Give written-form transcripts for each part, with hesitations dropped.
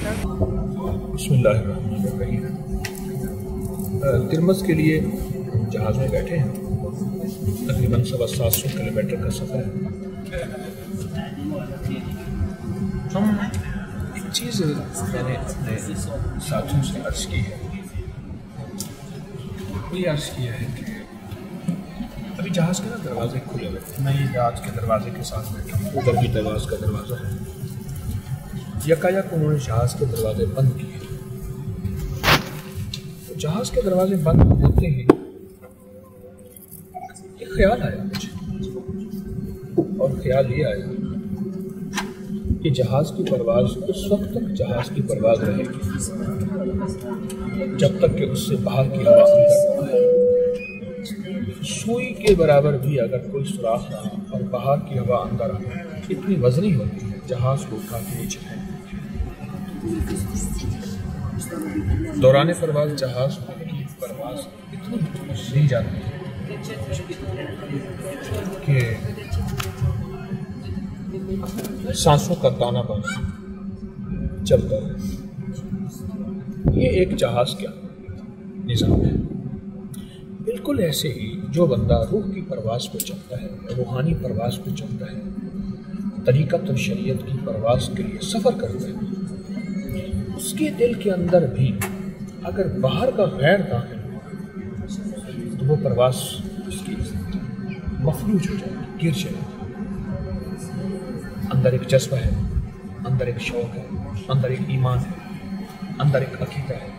बिस्मिल्लाहिर्रहमानिर्रहीम। तिरमस के लिए जहाज़ में बैठे हैं। तकरीबन 750 किलोमीटर का सफ़र है। हम एक चीज़ मैंने अपने साथियों से अर्ज़ की है, ये अर्ज़ किया है कि अभी जहाज़ के ना दरवाजे खुले हुए, मैं ये जहाज़ के दरवाजे के साथ बैठा हूँ, उधर भी जहाज़ का दरवाज़ा है। यकायक उन्होंने जहाज़ के दरवाजे बंद किए। तो जहाज़ के दरवाजे बंद होते ही एक ख्याल आया मुझे, और ख्याल ये आया कि जहाज़ की परवाज़ उस वक्त तक जहाज़ की परवाज़ रहेगी जब तक कि उससे बाहर की हवा अंदर आए। सुई के बराबर भी अगर कोई सुराख रहा और बाहर की हवा अंदर आए, इतनी वजनी होती है जहाज़ को उठा के नीचे है। दौरान परवाज़ जहाज़ की परवाज़ इतनी सी जाती है कि सांसों का दाना बना चलता है। ये एक जहाज़ का निज़ाम है। बिल्कुल ऐसे ही जो बंदा रूह की परवाज़ पे चलता है, रूहानी परवाज़ पे चलता है, तरीक़त और शरीयत की परवाज़ के लिए सफ़र करता है, उसके दिल के अंदर भी अगर बाहर का गैर दाखिल हो तो वो परवाज़ उसकी मफलूज हो जाएगी, गिर जाएगी। अंदर एक जज्बा है, अंदर एक शौक़ है, अंदर एक ईमान है, अंदर एक अक़ीदा है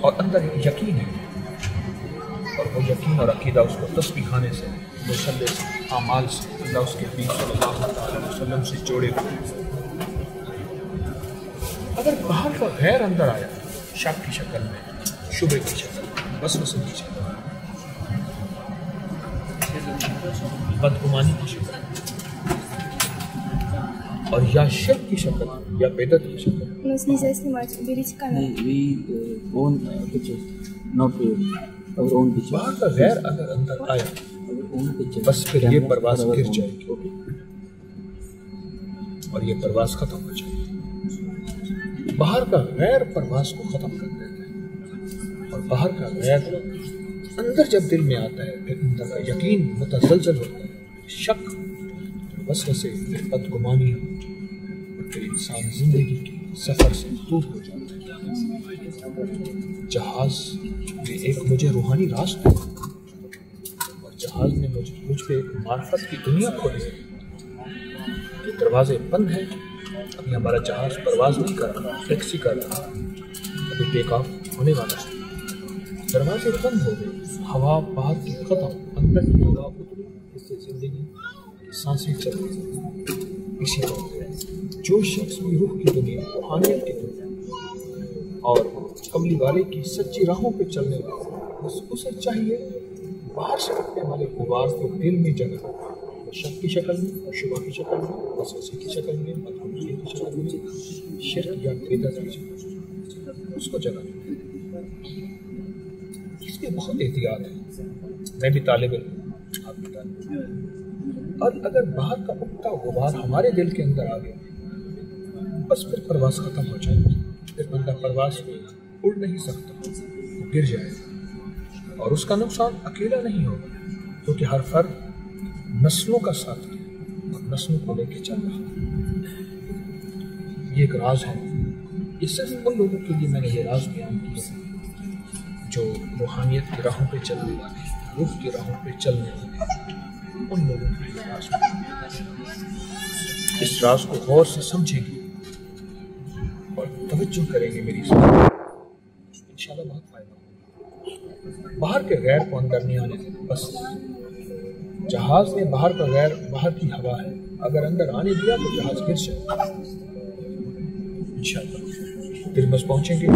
और अंदर एक यकीन है। और वो यकीन और अक़ीदा उसको तस्बीह खाने से, मुसल्ले से, आमाल से, अल्लाह उसके नबी सल्लल्लाहु अलैहि वसल्लम से जोड़े हुए। अगर बाहर का गैर अंदर आया, शक की शक्ल में, शुबे की शक्ल में, वसवसे की शक्ल में, बदगुमानी की शक्ल में, और या शिर्क की शक्ल में, या बिदअत की शक्ल में। बाहर का गैर अगर अंदर आया, बस फिर ये परवाज़ गिर जाएगी और ये परवाज़ खत्म हो जाएगी। बाहर का गैर परवाज़ को ख़त्म कर देता है, और बाहर का गैर अंदर जब दिल में आता है, फिर अंदर का यकीन मुतज़लज़ल होता है, शक, वसवसे, बदगुमानी, और फिर इंसान ज़िंदगी के सफ़र से दूर हो जाता है। जहाज़ में एक मुझे रूहानी रास्ता है, और जहाज़ ने मुझ पे एक मार्फत की दुनिया खोली है। ये दरवाजे बंद हैं। अभी हमारा जहाज़ परवाज़ नहीं कर रहा, टैक्सी कर रहा, अभी टेक ऑफ होने वाला है। दरवाजे बंद हो गए, हवा बाहर की ख़त्म, अंदर की हवा उतरी, इससे ज़िंदगी सांसें चल रही। इसी तरह जो शख्स भी रूह की दुनिया, रूहानियत की दुनिया और कमली वाले की सच्ची राहों पे चलने वाला, बस उसे चाहिए बाहर से उठने वाले गुबार को दिल में जगह, शक की शक्ल में, शुबा की शक्ल में, वसवसे की शक्ल में, बदगुमानी की शक्ल में, शिर्क या बिदअत की शक्ल में, उसको जगह। इसमें बहुत एहतियात है। मैं भी तालिब इल्म, आप भी तालिब इल्म। और अगर बाहर का उठता गुबार हमारे दिल के अंदर आ गया, बस फिर परवाज़ ख़त्म हो जाएगी। फिर बंदा परवाज़ उड़ नहीं सकता, गिर जाएगा। और उसका नुकसान अकेला नहीं होगा, क्योंकि हर फर्द नस्लों का साथ है और नस्लों को लेके चल रहा है। ये एक राज है। ये सिर्फ उन लोगों के लिए मैंने ये राज बयान किया जो रूहानियत की राहों पे चलने वाले, रूह की राहों पे चलने वाले, उन लोगों के लिए राज। इस राज को गौर से समझेंगे और तवज्जो करेंगे मेरी बात, इंशाल्लाह बहुत फायदा होगा। बाहर के गैर को अंदर नहीं आने दें। बस जहाज़ में बाहर का गैर, बाहर की हवा है, अगर अंदर आने दिया तो जहाज़ गिर जाए। इंशाल्लाह तिरमस पहुंचेंगे।